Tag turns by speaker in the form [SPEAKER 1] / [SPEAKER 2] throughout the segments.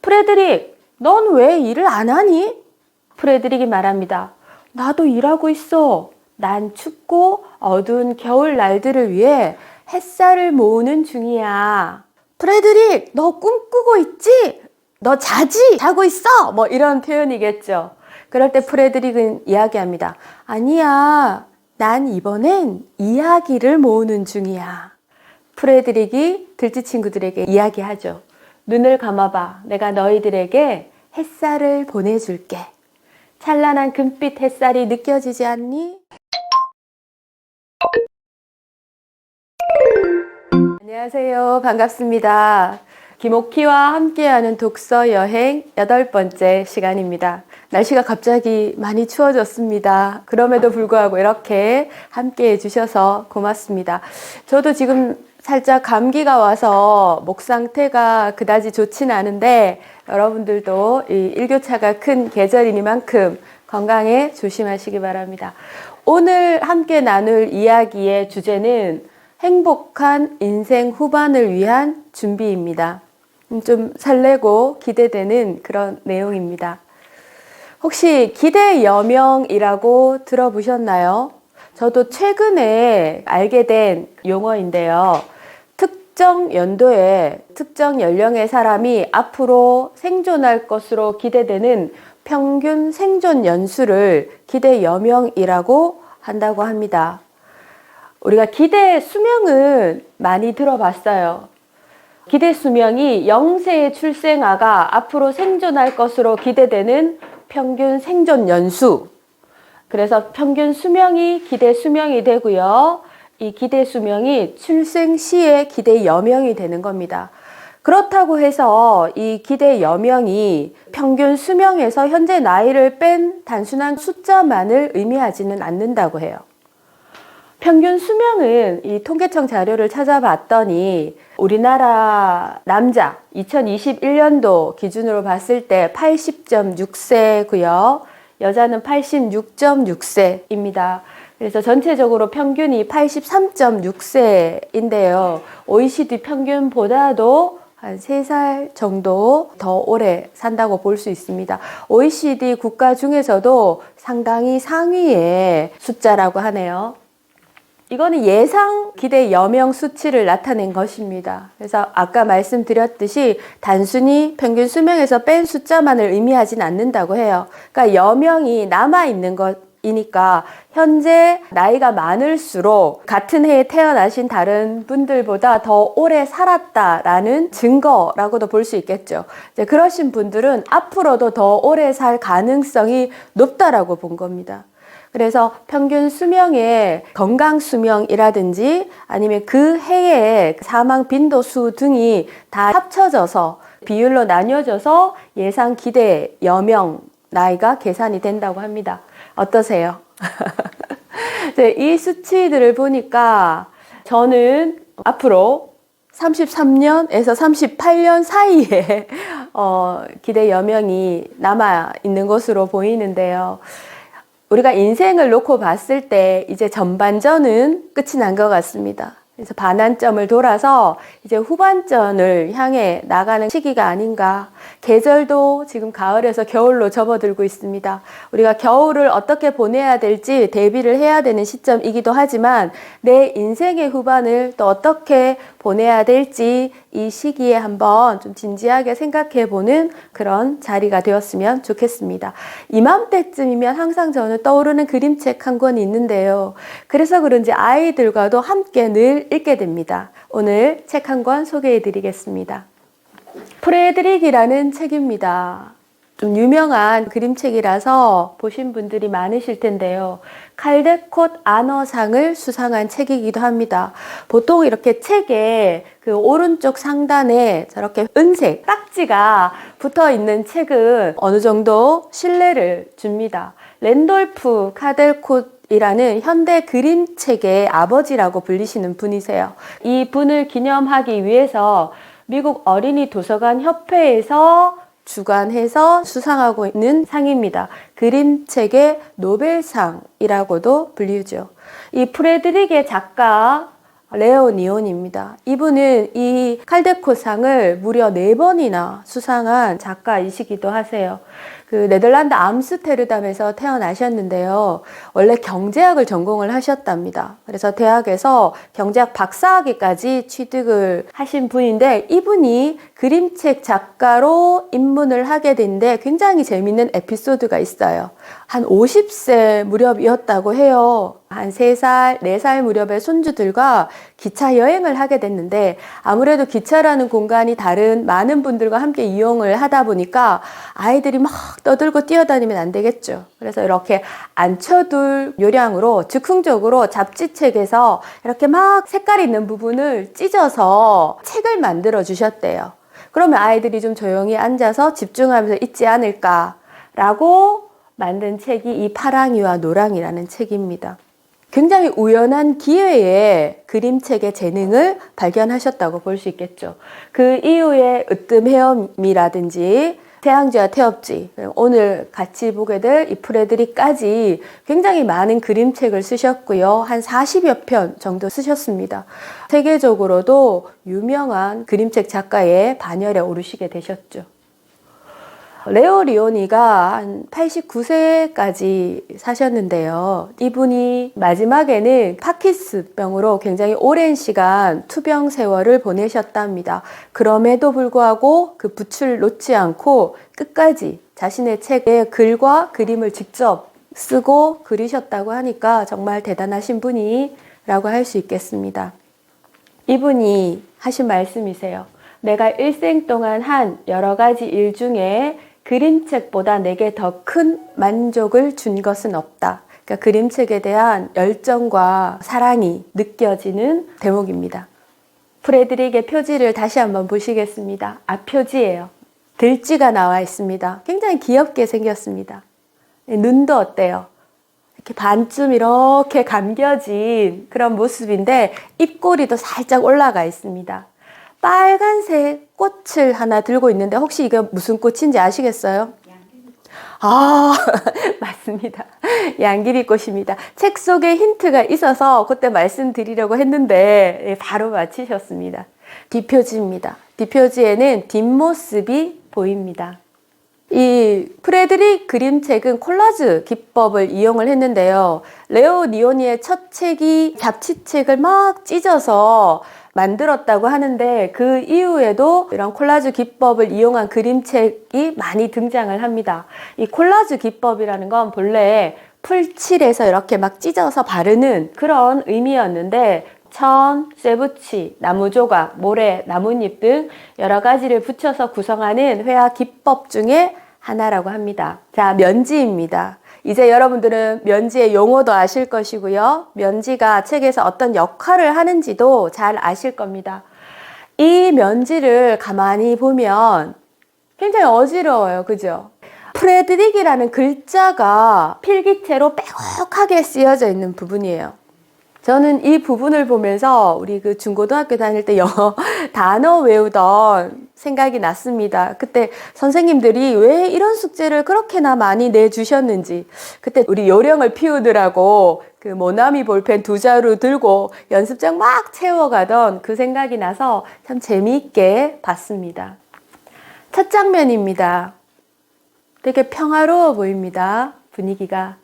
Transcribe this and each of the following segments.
[SPEAKER 1] 프레드릭, 넌 왜 일을 안 하니? 프레드릭이 말합니다. 나도 일하고 있어. 난 춥고 어두운 겨울 날들을 위해 햇살을 모으는 중이야. 프레드릭, 너 꿈꾸고 있지? 너 자지? 자고 있어? 뭐 이런 표현이겠죠. 그럴 때 프레드릭은 이야기합니다. 아니야, 난 이번엔 이야기를 모으는 중이야. 프레드릭이 들쥐 친구들에게 이야기하죠. 눈을 감아봐. 내가 너희들에게 햇살을 보내줄게. 찬란한 금빛 햇살이 느껴지지 않니? 안녕하세요. 반갑습니다. 김옥희와 함께하는 독서 여행 8번째 시간입니다. 날씨가 갑자기 많이 추워졌습니다. 그럼에도 불구하고 이렇게 함께해 주셔서 고맙습니다. 저도 지금 살짝 감기가 와서 목 상태가 그다지 좋지는 않은데 여러분들도 이 일교차가 큰 계절이니만큼 건강에 조심하시기 바랍니다. 오늘 함께 나눌 이야기의 주제는 행복한 인생 후반을 위한 준비입니다. 좀 설레고 기대되는 그런 내용입니다. 혹시 기대 여명이라고 들어보셨나요? 저도 최근에 알게 된 용어인데요. 특정 연도에 특정 연령의 사람이 앞으로 생존할 것으로 기대되는 평균 생존 연수를 기대 여명이라고 한다고 합니다. 우리가 기대 수명은 많이 들어봤어요. 기대 수명이 0세의 출생아가 앞으로 생존할 것으로 기대되는 평균 생존 연수. 그래서 평균 수명이 기대 수명이 되고요. 이 기대 수명이 출생 시의 기대 여명이 되는 겁니다. 그렇다고 해서 이 기대 여명이 평균 수명에서 현재 나이를 뺀 단순한 숫자만을 의미하지는 않는다고 해요. 평균 수명은 이 통계청 자료를 찾아봤더니 우리나라 남자 2021년도 기준으로 봤을 때 80.6세고요. 여자는 86.6세입니다. 그래서 전체적으로 평균이 83.6세인데요. OECD 평균보다도 한 3살 정도 더 오래 산다고 볼 수 있습니다. OECD 국가 중에서도 상당히 상위의 숫자라고 하네요. 이거는 예상 기대 여명 수치를 나타낸 것입니다. 그래서 아까 말씀드렸듯이 단순히 평균 수명에서 뺀 숫자만을 의미하진 않는다고 해요. 그러니까 여명이 남아있는 것이니까 현재 나이가 많을수록 같은 해에 태어나신 다른 분들보다 더 오래 살았다라는 증거라고도 볼 수 있겠죠. 이제 그러신 분들은 앞으로도 더 오래 살 가능성이 높다라고 본 겁니다. 그래서 평균 수명의 건강 수명이라든지 아니면 그 해의 사망 빈도수 등이 다 합쳐져서 비율로 나뉘어져서 예상 기대 여명 나이가 계산이 된다고 합니다. 어떠세요? 이 수치들을 보니까 저는 앞으로 33년에서 38년 사이에 기대 여명이 남아 있는 것으로 보이는데요. 우리가 인생을 놓고 봤을 때 이제 전반전은 끝이 난 것 같습니다. 그래서 반환점을 돌아서 이제 후반전을 향해 나가는 시기가 아닌가. 계절도 지금 가을에서 겨울로 접어들고 있습니다. 우리가 겨울을 어떻게 보내야 될지 대비를 해야 되는 시점이기도 하지만 내 인생의 후반을 또 어떻게 보내야 될지 이 시기에 한번 좀 진지하게 생각해 보는 그런 자리가 되었으면 좋겠습니다. 이맘때쯤이면 항상 저는 떠오르는 그림책 한 권이 있는데요. 그래서 그런지 아이들과도 함께 늘 읽게 됩니다. 오늘 책 한 권 소개해 드리겠습니다. 프레드릭이라는 책입니다. 좀 유명한 그림책이라서 보신 분들이 많으실 텐데요. 칼데콧 아너상을 수상한 책이기도 합니다. 보통 이렇게 책에 그 오른쪽 상단에 저렇게 은색 딱지가 붙어 있는 책은 어느 정도 신뢰를 줍니다. 랜돌프 카델콧이라는 현대 그림책의 아버지라고 불리시는 분이세요. 이 분을 기념하기 위해서 미국 어린이 도서관 협회에서 주관해서 수상하고 있는 상입니다. 그림책의 노벨상이라고도 불리죠. 이 프레드릭의 작가 레오니온입니다. 이분은 이 칼데코상을 무려 4번이나 수상한 작가이시기도 하세요. 그 네덜란드 암스테르담에서 태어나셨는데요. 원래 경제학을 전공을 하셨답니다. 그래서 대학에서 경제학 박사학위까지 취득을 하신 분인데 이분이 그림책 작가로 입문을 하게 된데 굉장히 재밌는 에피소드가 있어요. 한 50세 무렵이었다고 해요. 한 3살, 4살 무렵의 손주들과 기차 여행을 하게 됐는데 아무래도 기차라는 공간이 다른 많은 분들과 함께 이용을 하다 보니까 아이들이 막 떠들고 뛰어다니면 안 되겠죠. 그래서 이렇게 앉혀둘 요량으로 즉흥적으로 잡지책에서 이렇게 막 색깔 있는 부분을 찢어서 책을 만들어 주셨대요. 그러면 아이들이 좀 조용히 앉아서 집중하면서 읽지 않을까라고 만든 책이 이 파랑이와 노랑이라는 책입니다. 굉장히 우연한 기회에 그림책의 재능을 발견하셨다고 볼 수 있겠죠. 그 이후에 으뜸 헤엄이라든지 태양지와 태엽지, 오늘 같이 보게 될 이 프레드릭까지 굉장히 많은 그림책을 쓰셨고요. 한 40여 편 정도 쓰셨습니다. 세계적으로도 유명한 그림책 작가의 반열에 오르시게 되셨죠. 레오 리오니가 한 89세까지 사셨는데요. 이분이 마지막에는 파킨슨병으로 굉장히 오랜 시간 투병 세월을 보내셨답니다. 그럼에도 불구하고 그 붓을 놓지 않고 끝까지 자신의 책에 글과 그림을 직접 쓰고 그리셨다고 하니까 정말 대단하신 분이라고 할 수 있겠습니다. 이분이 하신 말씀이세요. 내가 일생 동안 한 여러 가지 일 중에 그림책보다 내게 더 큰 만족을 준 것은 없다. 그러니까 그림책에 대한 열정과 사랑이 느껴지는 대목입니다. 프레드릭의 표지를 다시 한번 보시겠습니다. 앞표지예요. 들쥐가 나와 있습니다. 굉장히 귀엽게 생겼습니다. 눈도 어때요? 이렇게 반쯤 이렇게 감겨진 그런 모습인데 입꼬리도 살짝 올라가 있습니다. 빨간색 꽃을 하나 들고 있는데 혹시 이게 무슨 꽃인지 아시겠어요? 아, 맞습니다. 양귀비꽃입니다. 책 속에 힌트가 있어서 그때 말씀드리려고 했는데 바로 맞히셨습니다. 뒷표지입니다. 뒷표지에는 뒷모습이 보입니다. 이 프레드릭 그림책은 콜라주 기법을 이용을 했는데요. 레오 니오니의 첫 책이 잡지책을 막 찢어서 만들었다고 하는데 그 이후에도 이런 콜라주 기법을 이용한 그림책이 많이 등장을 합니다. 이 콜라주 기법이라는 건 본래 풀칠해서 이렇게 막 찢어서 바르는 그런 의미였는데 천, 쇠붙이, 나무조각, 모래, 나뭇잎 등 여러 가지를 붙여서 구성하는 회화 기법 중에 하나라고 합니다. 자, 면지입니다. 이제 여러분들은 면지의 용어도 아실 것이고요. 면지가 책에서 어떤 역할을 하는지도 잘 아실 겁니다. 이 면지를 가만히 보면 굉장히 어지러워요. 그죠? 프레드릭이라는 글자가 필기체로 빼곡하게 쓰여져 있는 부분이에요. 저는 이 부분을 보면서 우리 그 중고등학교 다닐 때 영어 단어 외우던 생각이 났습니다. 그때 선생님들이 왜 이런 숙제를 그렇게나 많이 내주셨는지, 그때 우리 요령을 피우느라고 그 모나미 볼펜 2자루 들고 연습장 막 채워가던 그 생각이 나서 참 재미있게 봤습니다. 첫 장면입니다. 되게 평화로워 보입니다. 분위기가.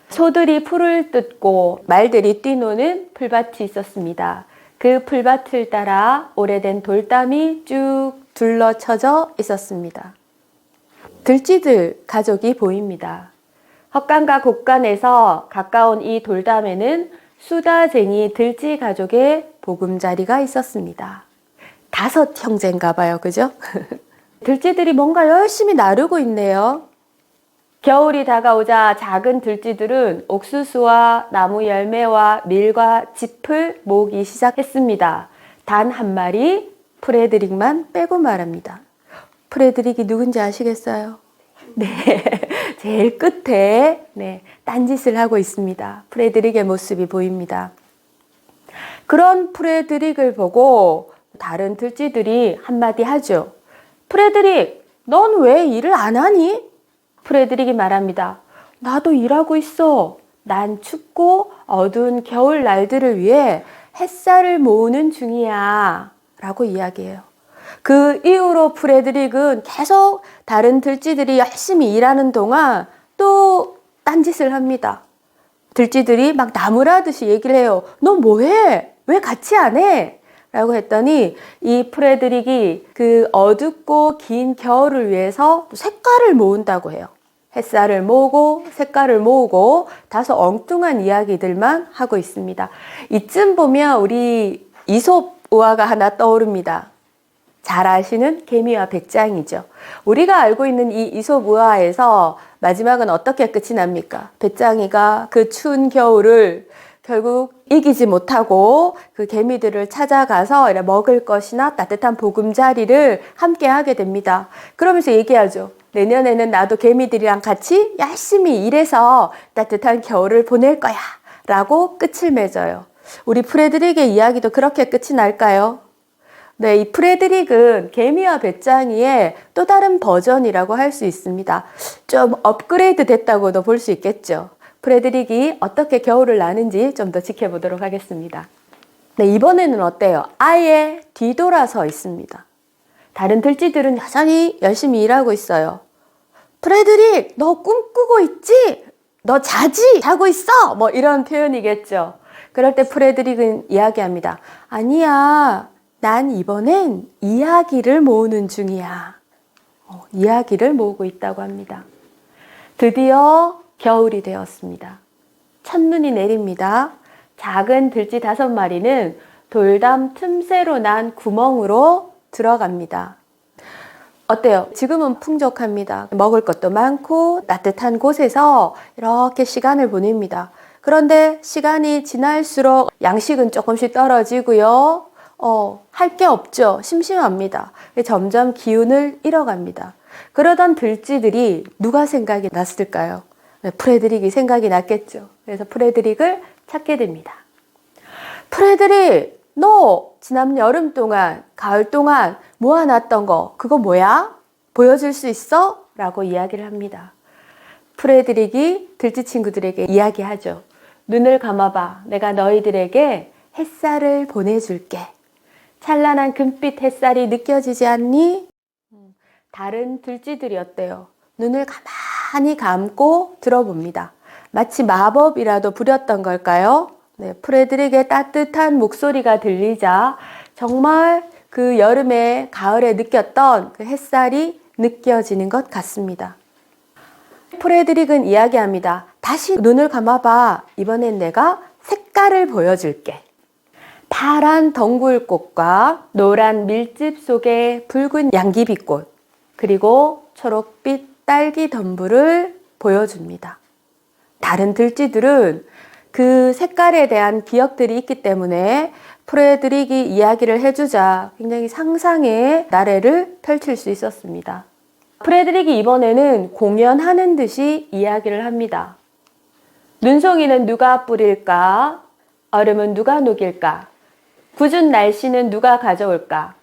[SPEAKER 1] 소들이 풀을 뜯고 말들이 뛰노는 풀밭이 있었습니다. 그 풀밭을 따라 오래된 돌담이 쭉 둘러쳐져 있었습니다. 들쥐들 가족이 보입니다. 헛간과 곳간에서 가까운 이 돌담에는 수다쟁이 들쥐 가족의 보금자리가 있었습니다. 5 형제인가 봐요. 그죠? 들쥐들이 뭔가 열심히 나르고 있네요. 겨울이 다가오자 작은 들쥐들은 옥수수와 나무 열매와 밀과 짚을 모으기 시작했습니다. 단 한 마리 프레드릭만 빼고 말합니다. 프레드릭이 누군지 아시겠어요? 네, 제일 끝에 딴짓을 하고 있습니다. 프레드릭의 모습이 보입니다. 그런 프레드릭을 보고 다른 들쥐들이 한마디 하죠. 프레드릭, 넌 왜 일을 안 하니? 프레드릭이 말합니다. 나도 일하고 있어. 난 춥고 어두운 겨울 날들을 위해 햇살을 모으는 중이야 라고 이야기해요. 그 이후로 프레드릭은 계속 다른 들쥐들이 열심히 일하는 동안 또 딴짓을 합니다. 들쥐들이 막 나무라듯이 얘기를 해요. 너 뭐해? 왜 같이 안 해? 라고 했더니 이 프레드릭이 그 어둡고 긴 겨울을 위해서 색깔을 모은다고 해요. 햇살을 모으고 색깔을 모으고 다소 엉뚱한 이야기들만 하고 있습니다. 이쯤 보면 우리 이솝 우화가 하나 떠오릅니다. 잘 아시는 개미와 배짱이죠. 우리가 알고 있는 이 이솝 우화에서 마지막은 어떻게 끝이 납니까? 배짱이가 그 추운 겨울을 결국 이기지 못하고 그 개미들을 찾아가서 먹을 것이나 따뜻한 보금자리를 함께 하게 됩니다. 그러면서 얘기하죠. 내년에는 나도 개미들이랑 같이 열심히 일해서 따뜻한 겨울을 보낼 거야 라고 끝을 맺어요. 우리 프레드릭의 이야기도 그렇게 끝이 날까요? 네, 이 프레드릭은 개미와 배짱이의 또 다른 버전이라고 할 수 있습니다. 좀 업그레이드 됐다고도 볼 수 있겠죠. 프레드릭이 어떻게 겨울을 나는지 좀 더 지켜보도록 하겠습니다. 네, 이번에는 어때요? 아예 뒤돌아서 있습니다. 다른 들쥐들은 여전히 열심히 일하고 있어요. 프레드릭, 너 꿈꾸고 있지? 너 자지? 자고 있어? 뭐 이런 표현이겠죠. 그럴 때 프레드릭은 이야기합니다. 아니야, 난 이번엔 이야기를 모으는 중이야. 이야기를 모으고 있다고 합니다. 드디어 겨울이 되었습니다. 첫눈이 내립니다. 작은 들쥐 5마리는 돌담 틈새로 난 구멍으로 들어갑니다. 어때요? 지금은 풍족합니다. 먹을 것도 많고 따뜻한 곳에서 이렇게 시간을 보냅니다. 그런데 시간이 지날수록 양식은 조금씩 떨어지고요. 할 게 없죠. 심심합니다. 점점 기운을 잃어갑니다. 그러던 들쥐들이 누가 생각이 났을까요? 프레드릭이 생각이 났겠죠. 그래서 프레드릭을 찾게 됩니다. 프레드릭, 너 지난 여름 동안, 가을 동안 모아놨던 거 그거 뭐야? 보여줄 수 있어? 라고 이야기를 합니다. 프레드릭이 들쥐 친구들에게 이야기하죠. 눈을 감아봐. 내가 너희들에게 햇살을 보내줄게. 찬란한 금빛 햇살이 느껴지지 않니? 다른 들쥐들이 어때요? 눈을 가만히 감고 들어봅니다. 마치 마법이라도 부렸던 걸까요? 네, 프레드릭의 따뜻한 목소리가 들리자 정말 그 여름에 가을에 느꼈던 그 햇살이 느껴지는 것 같습니다. 프레드릭은 이야기합니다. 다시 눈을 감아봐. 이번엔 내가 색깔을 보여줄게. 파란 덩굴꽃과 노란 밀집 속의 붉은 양귀비꽃, 그리고 초록빛 딸기 덤불을 보여줍니다. 다른 들쥐들은 그 색깔에 대한 기억들이 있기 때문에 프레드릭이 이야기를 해주자 굉장히 상상의 나래를 펼칠 수 있었습니다. 프레드릭이 이번에는 공연하는 듯이 이야기를 합니다. 눈송이는 누가 뿌릴까? 얼음은 누가 녹일까? 궂은 날씨는 누가 가져올까?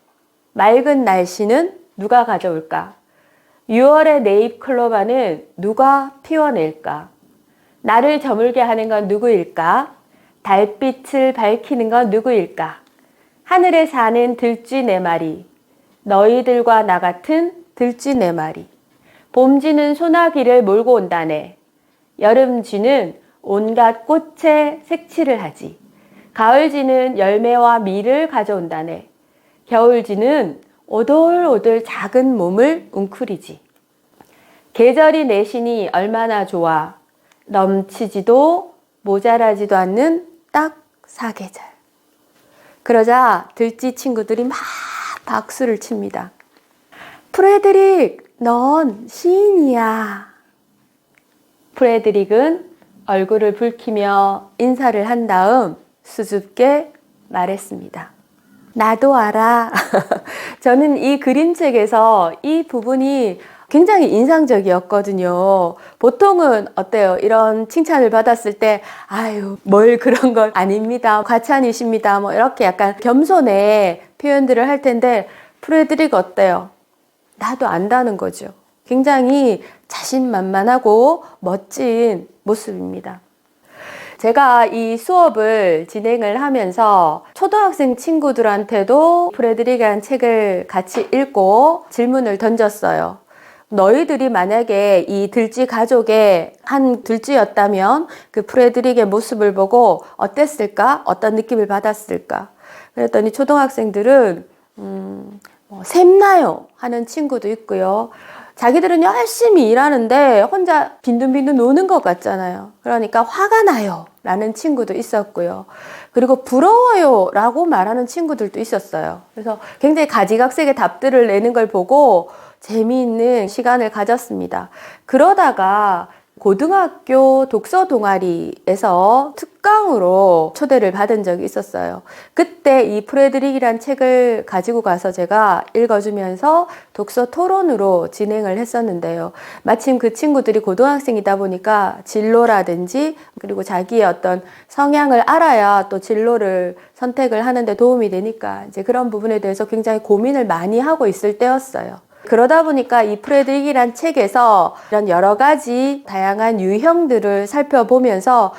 [SPEAKER 1] 맑은 날씨는 누가 가져올까? 6월의 네잎 클로바는 누가 피워낼까? 나를 저물게 하는 건 누구일까? 달빛을 밝히는 건 누구일까? 하늘에 사는 들쥐 4마리, 너희들과 나 같은 들쥐 4마리. 봄쥐는 소나기를 몰고 온다네. 여름쥐는 온갖 꽃에 색칠을 하지. 가을쥐는 열매와 밀을 가져온다네. 겨울쥐는 오돌오돌 작은 몸을 웅크리지. 계절이 내신이 얼마나 좋아. 넘치지도 모자라지도 않는 딱 4계절. 그러자 들쥐 친구들이 막 박수를 칩니다. 프레드릭, 넌 시인이야. 프레드릭은 얼굴을 붉히며 인사를 한 다음 수줍게 말했습니다. 나도 알아. 저는 이 그림책에서 이 부분이 굉장히 인상적이었거든요. 보통은 어때요? 이런 칭찬을 받았을 때 아유 뭘 그런 걸 아닙니다. 과찬이십니다. 뭐 이렇게 약간 겸손의 표현들을 할 텐데 프레드릭 어때요? 나도 안다는 거죠. 굉장히 자신만만하고 멋진 모습입니다. 제가 이 수업을 진행을 하면서 초등학생 친구들한테도 프레드릭이라는 책을 같이 읽고 질문을 던졌어요. 너희들이 만약에 이 들쥐 가족의 한 들쥐였다면 그 프레드릭의 모습을 보고 어땠을까? 어떤 느낌을 받았을까? 그랬더니 초등학생들은 샘나요 하는 친구도 있고요. 자기들은 열심히 일하는데 혼자 빈둥빈둥 노는 것 같잖아요. 그러니까 화가 나요 라는 친구도 있었고요. 그리고 부러워요 라고 말하는 친구들도 있었어요. 그래서 굉장히 가지각색의 답들을 내는 걸 보고 재미있는 시간을 가졌습니다. 그러다가 고등학교 독서 동아리에서 특강으로 초대를 받은 적이 있었어요. 그때 이 프레드릭이란 책을 가지고 가서 제가 읽어주면서 독서 토론으로 진행을 했었는데요. 마침 그 친구들이 고등학생이다 보니까 진로라든지 그리고 자기의 어떤 성향을 알아야 또 진로를 선택을 하는데 도움이 되니까 이제 그런 부분에 대해서 굉장히 고민을 많이 하고 있을 때였어요. 그러다 보니까 이 프레드릭이란 책에서 이런 여러 가지 다양한 유형들을 살펴보면서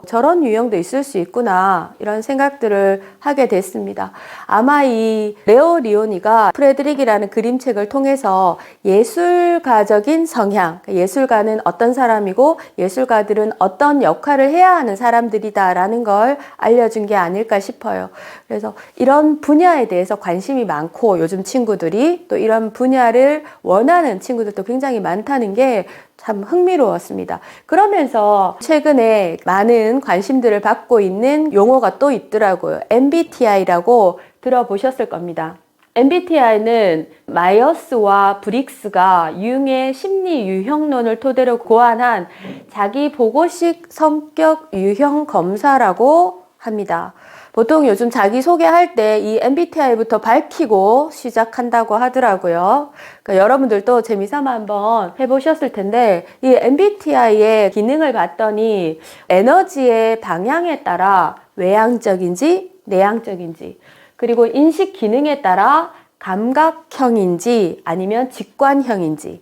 [SPEAKER 1] 저런 유형도 있을 수 있구나 이런 생각들을 하게 됐습니다. 아마 이 레오 리오니가 프레드릭이라는 그림책을 통해서 예술가적인 성향, 예술가는 어떤 사람이고 예술가들은 어떤 역할을 해야 하는 사람들이다라는 걸 알려준 게 아닐까 싶어요. 그래서 이런 분야에 대해서 관심이 많고 요즘 친구들이 또 이런 분야를 원하는 친구들도 굉장히 많다는 게 참 흥미로웠습니다. 그러면서 최근에 많은 관심들을 받고 있는 용어가 또 있더라고요. MBTI라고 들어보셨을 겁니다. MBTI는 마이어스와 브릭스가 융의 심리 유형론을 토대로 고안한 자기 보고식 성격 유형 검사라고 합니다. 보통 요즘 자기소개할 때 이 MBTI부터 밝히고 시작한다고 하더라고요. 그러니까 여러분들도 재미삼아 한번 해보셨을 텐데 이 MBTI의 기능을 봤더니 에너지의 방향에 따라 외향적인지 내향적인지 그리고 인식 기능에 따라 감각형인지 아니면 직관형인지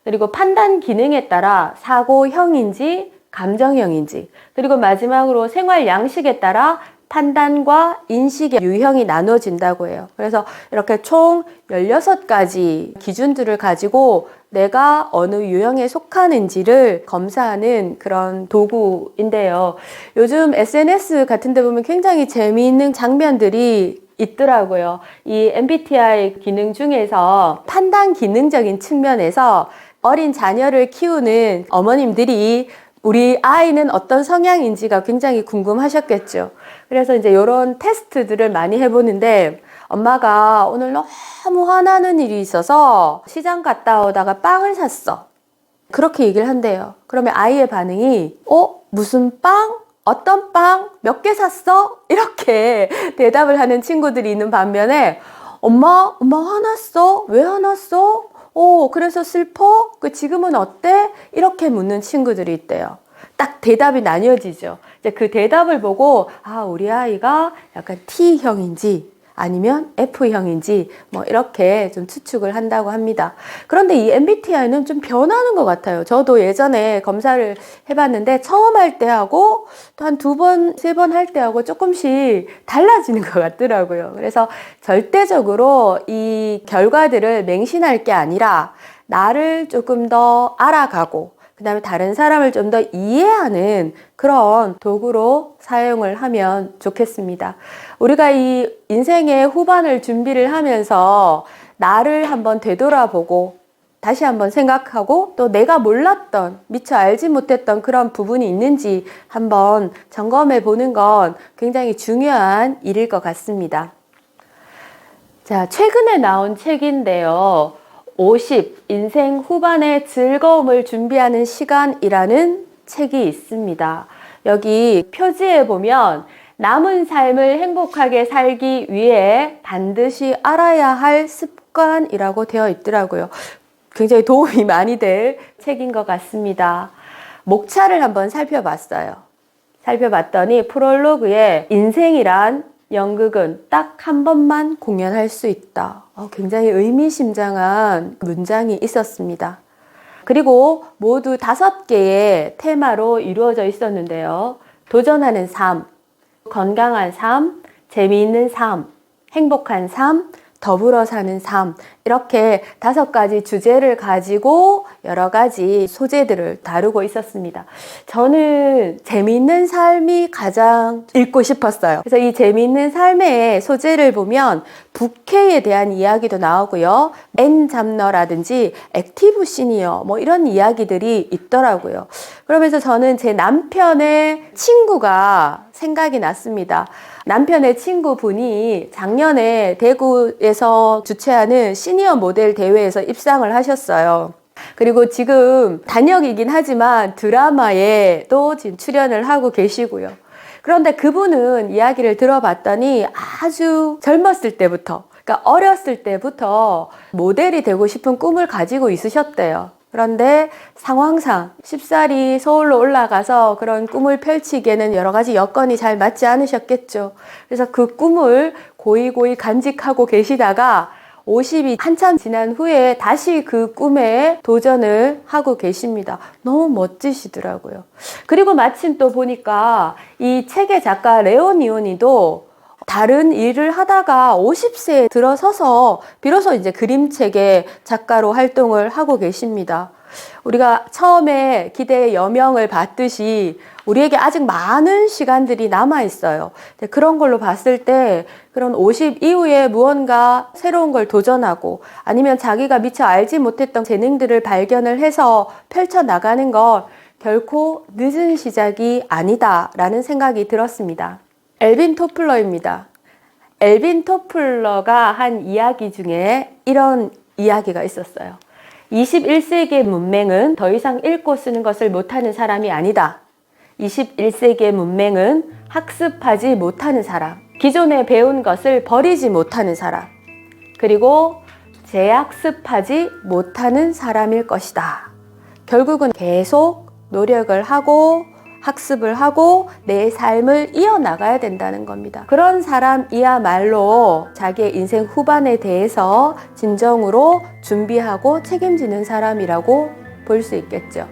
[SPEAKER 1] 그리고 판단 기능에 따라 사고형인지 감정형인지 그리고 마지막으로 생활 양식에 따라 판단과 인식의 유형이 나눠진다고 해요. 그래서 이렇게 총 16가지 기준들을 가지고 내가 어느 유형에 속하는지를 검사하는 그런 도구인데요. 요즘 SNS 같은 데 보면 굉장히 재미있는 장면들이 있더라고요. 이 MBTI 기능 중에서 판단 기능적인 측면에서 어린 자녀를 키우는 어머님들이 우리 아이는 어떤 성향인지가 굉장히 궁금하셨겠죠. 그래서 이제 이런 테스트들을 많이 해보는데 엄마가 오늘 너무 화나는 일이 있어서 시장 갔다 오다가 빵을 샀어. 그렇게 얘기를 한대요. 그러면 아이의 반응이 무슨 빵? 어떤 빵? 몇 개 샀어? 이렇게 대답을 하는 친구들이 있는 반면에 엄마 화났어? 왜 화났어? 그래서 슬퍼? 지금은 어때? 이렇게 묻는 친구들이 있대요. 딱 대답이 나뉘어지죠. 이제 그 대답을 보고 우리 아이가 약간 T형인지 아니면 F형인지 뭐 이렇게 좀 추측을 한다고 합니다. 그런데 이 MBTI는 좀 변하는 것 같아요. 저도 예전에 검사를 해봤는데 처음 할 때하고 또 한 2번, 3번 할 때하고 조금씩 달라지는 것 같더라고요. 그래서 절대적으로 이 결과들을 맹신할 게 아니라 나를 조금 더 알아가고 그 다음에 다른 사람을 좀 더 이해하는 그런 도구로 사용을 하면 좋겠습니다. 우리가 이 인생의 후반을 준비를 하면서 나를 한번 되돌아보고 다시 한번 생각하고 또 내가 몰랐던 미처 알지 못했던 그런 부분이 있는지 한번 점검해 보는 건 굉장히 중요한 일일 것 같습니다. 자, 최근에 나온 책인데요. 50. 인생 후반의 즐거움을 준비하는 시간이라는 책이 있습니다. 여기 표지에 보면 남은 삶을 행복하게 살기 위해 반드시 알아야 할 습관이라고 되어 있더라고요. 굉장히 도움이 많이 될 책인 것 같습니다. 목차를 한번 살펴봤어요. 살펴봤더니 프롤로그에 인생이란 연극은 딱 한 번만 공연할 수 있다. 굉장히 의미심장한 문장이 있었습니다. 그리고 모두 5개의 테마로 이루어져 있었는데요. 도전하는 삶, 건강한 삶, 재미있는 삶, 행복한 삶, 더불어 사는 삶, 이렇게 5가지 주제를 가지고 여러 가지 소재들을 다루고 있었습니다. 저는 재미있는 삶이 가장 읽고 싶었어요. 그래서 이 재미있는 삶의 소재를 보면 부캐에 대한 이야기도 나오고요. N 잡너라든지 액티브 시니어 뭐 이런 이야기들이 있더라고요. 그러면서 저는 제 남편의 친구가 생각이 났습니다. 남편의 친구분이 작년에 대구에서 주최하는 시니어 모델 대회에서 입상을 하셨어요. 그리고 지금 단역이긴 하지만 드라마에도 지금 출연을 하고 계시고요. 그런데 그분은 이야기를 들어봤더니 아주 젊었을 때부터, 그러니까 어렸을 때부터 모델이 되고 싶은 꿈을 가지고 있으셨대요. 그런데 상황상 쉽사리 서울로 올라가서 그런 꿈을 펼치기에는 여러 가지 여건이 잘 맞지 않으셨겠죠. 그래서 그 꿈을 고이고이 간직하고 계시다가 50이 한참 지난 후에 다시 그 꿈에 도전을 하고 계십니다. 너무 멋지시더라고요. 그리고 마침 또 보니까 이 책의 작가 레오니오니도 다른 일을 하다가 50세에 들어서서 비로소 이제 그림책의 작가로 활동을 하고 계십니다. 우리가 처음에 기대의 여명을 받듯이 우리에게 아직 많은 시간들이 남아 있어요. 그런 걸로 봤을 때 그런 50 이후에 무언가 새로운 걸 도전하고 아니면 자기가 미처 알지 못했던 재능들을 발견을 해서 펼쳐나가는 건 결코 늦은 시작이 아니다라는 생각이 들었습니다. 엘빈 토플러입니다. 엘빈 토플러가 한 이야기 중에 이런 이야기가 있었어요. 21세기의 문맹은 더 이상 읽고 쓰는 것을 못하는 사람이 아니다. 21세기의 문맹은 학습하지 못하는 사람, 기존에 배운 것을 버리지 못하는 사람, 그리고 재학습하지 못하는 사람일 것이다. 결국은 계속 노력을 하고 학습을 하고 내 삶을 이어나가야 된다는 겁니다. 그런 사람이야말로 자기의 인생 후반에 대해서 진정으로 준비하고 책임지는 사람이라고 볼 수 있겠죠.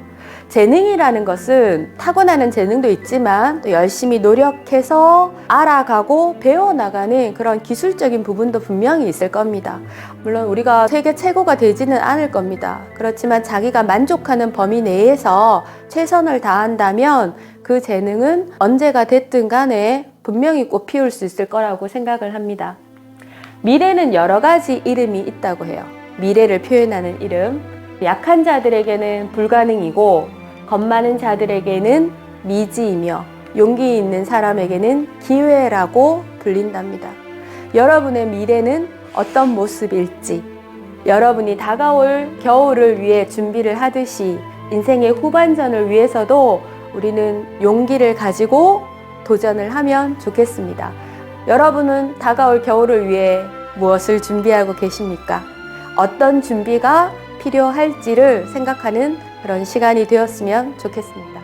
[SPEAKER 1] 재능이라는 것은 타고나는 재능도 있지만 또 열심히 노력해서 알아가고 배워나가는 그런 기술적인 부분도 분명히 있을 겁니다. 물론 우리가 세계 최고가 되지는 않을 겁니다. 그렇지만 자기가 만족하는 범위 내에서 최선을 다한다면 그 재능은 언제가 됐든 간에 분명히 꽃피울 수 있을 거라고 생각을 합니다. 미래는 여러 가지 이름이 있다고 해요. 미래를 표현하는 이름. 약한 자들에게는 불가능이고 겁 많은 자들에게는 미지이며 용기 있는 사람에게는 기회라고 불린답니다. 여러분의 미래는 어떤 모습일지, 여러분이 다가올 겨울을 위해 준비를 하듯이 인생의 후반전을 위해서도 우리는 용기를 가지고 도전을 하면 좋겠습니다. 여러분은 다가올 겨울을 위해 무엇을 준비하고 계십니까? 어떤 준비가 필요할지를 생각하는 그런 시간이 되었으면 좋겠습니다.